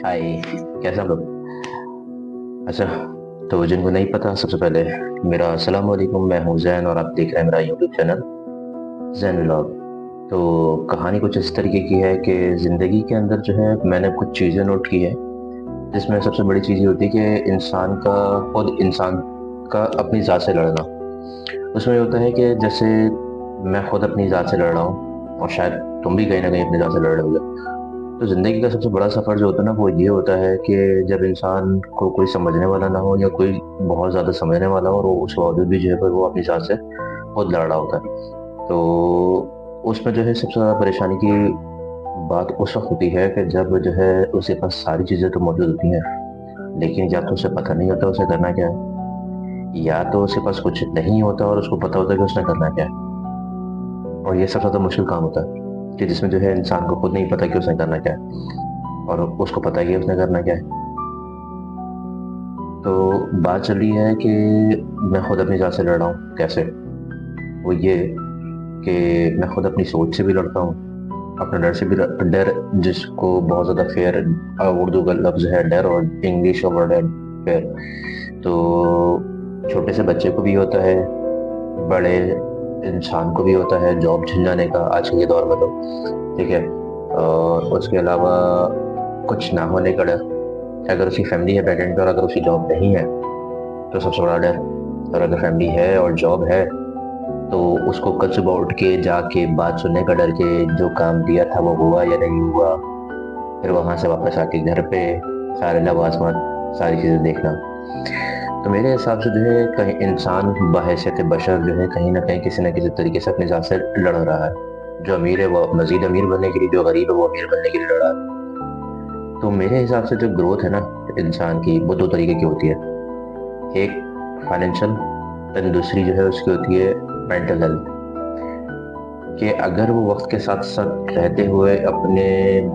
हाय। कैसे हम लोग? अच्छा, तो जिनको नहीं पता, सबसे पहले मेरा अस्सलाम वालेकुम। मैं हूँ जैन और आप देख रहे हैं मेरा यूट्यूब चैनल जैन व्लॉग। तो कहानी कुछ इस तरीके की है कि ज़िंदगी के अंदर जो है मैंने कुछ चीज़ें नोट की है, जिसमें सबसे बड़ी चीज़ ये होती है कि इंसान का खुद इंसान का अपनी ज़ात से लड़ना। उसमें ये होता है कि जैसे मैं खुद अपनी ज़ात से लड़ रहा हूँ और शायद तुम भी कहीं ना कहीं अपनी ज़ात से लड़ रहे होगे। तो ज़िंदगी का सबसे बड़ा सफ़र जो होता है ना, वो ये होता है कि जब इंसान को कोई समझने वाला ना हो या कोई बहुत ज़्यादा समझने वाला हो, और वो उस बावजूद भी जो है वो अपनी जान से खुद लड़ रहा होता है। तो उसमें जो है सबसे ज़्यादा परेशानी की बात उस वक्त होती है कि जब जो है उसके पास सारी चीज़ें तो मौजूद होती हैं, लेकिन या तो उसे पता नहीं होता उसे करना क्या है, या तो उसके पास कुछ नहीं होता और उसको पता होता है कि उसने करना क्या है। और ये सबसे ज़्यादा मुश्किल काम होता है कि जिसमें जो है इंसान को खुद नहीं पता कि उसने करना क्या है और उसको पता है कि उसने करना क्या है। तो बात चल रही है कि मैं खुद अपनी जान से लड़ रहा हूँ। कैसे? वो ये कि मैं खुद अपनी सोच से भी लड़ता हूँ, अपने डर से भी डर, जिसको बहुत ज़्यादा फेयर उर्दू का लफ्ज़ है डर और इंग्लिश का वर्ड है फेयर। तो छोटे से बच्चे को भी होता है, बड़े इंसान को भी होता है जॉब छिन जाने का आज के दौर में। तो ठीक है। और उसके अलावा कुछ ना होने का डर, अगर उसकी फैमिली है पेरेंट पे और अगर उसकी जॉब नहीं है तो सबसे बड़ा डर। और अगर फैमिली है और जॉब है तो उसको कल सुबह उठ के जाके बात सुनने का डर के जो काम दिया था वो हुआ या नहीं हुआ, फिर वहां से वापस आके घर पे सारे लवाजमात, सारी चीज़ें देखना। तो मेरे हिसाब से जो है कहीं इंसान बहैसियत बशर जो है कहीं ना कहीं किसी न किसी तरीके से अपने जान से लड़ रहा है। जो अमीर है वो मजीद अमीर बनने के लिए, जो गरीब है वो अमीर बनने के लिए लड़ा है। तो मेरे हिसाब से जो ग्रोथ है ना इंसान की, वो दो तरीके की होती है। एक फाइनेंशियल, देन दूसरी जो है उसकी होती है मेंटल हेल्थ। कि अगर वो वक्त के साथ साथ रहते हुए अपने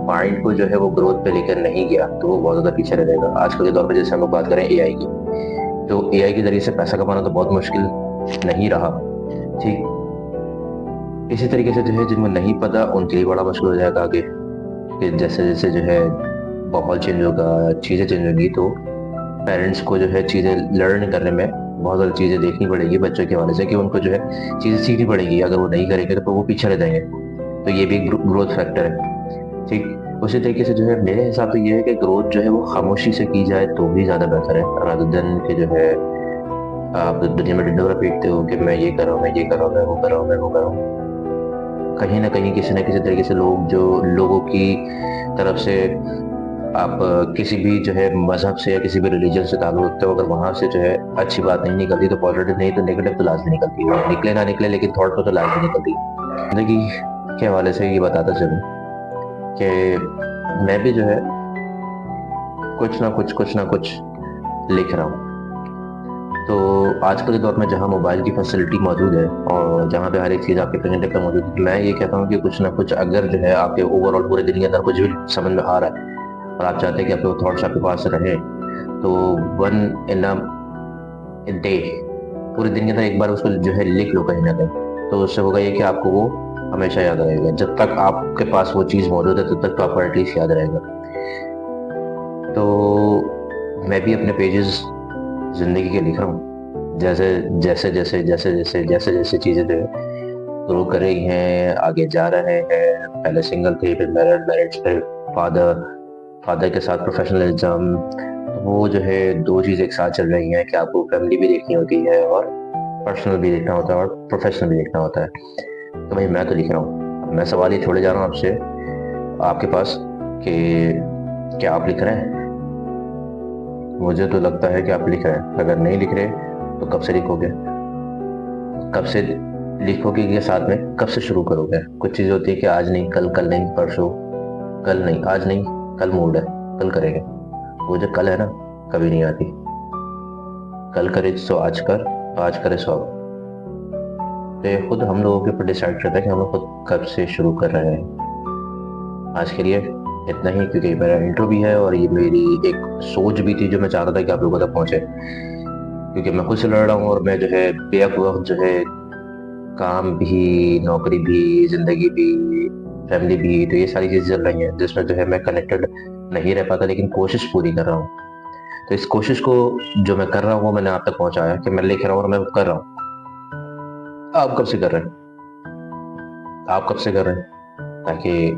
माइंड को जो है वो ग्रोथ पे लेकर नहीं गया तो वो बहुत ज़्यादा पीछे रह जाएगा। आजकल के दौर पे जैसे हम लोग बात करें एआई की, तो एआई के जरिए से पैसा कमाना तो बहुत मुश्किल नहीं रहा। ठीक इसी तरीके से जो है जिनको नहीं पता उनके लिए बड़ा मुश्किल हो जाएगा आगे, कि जैसे जैसे जो है माहौल चेंज होगा, चीज़ें चेंज होंगी, तो पेरेंट्स को जो है चीज़ें लर्न करने में बहुत ज़्यादा चीज़ें देखनी पड़ेगी बच्चों के हवाले से, कि उनको जो है चीज़ें सीखनी पड़ेगी। अगर वो नहीं करेंगे तो वो पीछे रह जाएंगे। तो ये भी एक ग्रोथ फैक्टर है। ठीक उसी तरीके से जो है मेरे हिसाब से ये है कि ग्रोथ जो है वो खामोशी से की जाए तो भी ज़्यादा बेहतर है, रादर देन कि जो है आप दुनिया में ढिंढोरा पीटते हो कि मैं ये कर रहा हूँ, मैं ये कर रहा हूँ, मैं वो कर रहा हूँ, मैं वो कर रहा हूँ। कहीं ना कहीं किसी न किसी तरीके से लोग जो लोगों की तरफ से आप किसी भी जो है मजहब से या किसी भी रिलीजन से ताल्लुक रखते हो, अगर वहां से जो है अच्छी बात नहीं निकलती तो पॉजिटिव नहीं तो नेगेटिव तो लाजमी निकलती है। निकले ना निकले लेकिन थॉट तो लाजमी निकलती है। जिंदगी के हवाले से ये बताता चलूं कि मैं भी जो है कुछ ना कुछ लिख रहा हूँ। तो आजकल के दौर में जहाँ मोबाइल की फैसिलिटी मौजूद है और जहाँ पे हर एक चीज़ आपके फिंगर टिप पे मौजूद है, मैं ये कहता हूँ कि कुछ ना कुछ अगर जो है आपके ओवरऑल पूरे दिन के अंदर कुछ भी समझ में आ रहा है और आप चाहते हैं कि आपके थॉट्स आपके पास रहे, तो वन इन अ डे, पूरे दिन के अंदर एक बार उसको जो है लिख लो कहीं ना कहीं। तो उससे होगा ये कि आपको वो हमेशा याद रहेगा। जब तक आपके पास वो चीज़ मौजूद है तब तक तो आपको एटलीस्ट याद रहेगा। तो मैं भी अपने पेजेस जिंदगी के लिख रहा हूँ। जैसे जैसे जैसे जैसे जैसे जैसे जैसे चीज़ें जो है ग्रो कर रही हैं, आगे जा रहे हैं। पहले सिंगल थे, फिर मैरिड, मैरिड फिर फादर, फादर के साथ प्रोफेशनलिज्म। तो वो जो है दो चीज़ एक साथ चल रही हैं कि आपको फैमिली भी देखनी होती है और पर्सनल भी देखना होता है और प्रोफेशनल भी देखना होता है। तो भाई मैं तो लिख रहा हूँ। अब मैं सवाल ये छोड़े जा रहा हूँ आपसे, आपके पास, कि क्या आप लिख रहे हैं? मुझे तो लगता है कि आप लिख रहे हैं। अगर नहीं लिख रहे तो कब से लिखोगे? कब से लिखोगे के साथ में कब से शुरू करोगे? कुछ चीज़ होती है कि आज नहीं, कल नहीं, परसों, कल नहीं, आज नहीं, कल मूड है, कल करेंगे। वो जो कल है ना, कभी नहीं आती। कल करे सो आज कर, आज करे सो अब। तो ये खुद हम लोगों के ऊपर डिसाइड करता है कि हम लोग खुद कब से शुरू कर रहे हैं। आज के लिए इतना ही, क्योंकि मेरा इंट्रो भी है और ये मेरी एक सोच भी थी जो मैं चाहता था कि आप लोगों तक पहुंचे। क्योंकि मैं खुद से लड़ रहा हूँ और मैं जो है बेवक्त वक्त जो है काम भी, नौकरी भी, जिंदगी भी, फैमिली भी, तो ये सारी चीजें चल रही हैं जिसमें जो है मैं कनेक्टेड नहीं रह पाता, लेकिन कोशिश पूरी कर रहा हूँ। तो इस कोशिश को जो मैं कर रहा हूँ वो मैंने आप तक पहुंचाया कि मैं लिख रहा हूँ और मैं वो कर रहा हूँ। आप कब से कर रहे हैं? आप कब से कर रहे हैं, ताकि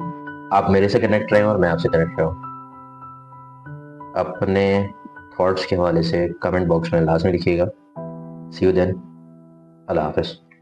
आप मेरे से कनेक्ट रहें और मैं आपसे कनेक्ट रहूँ। अपने थॉट्स के हवाले से कमेंट बॉक्स में लाजमी लिखिएगा। सी यू देन। अल्लाह हाफिज़।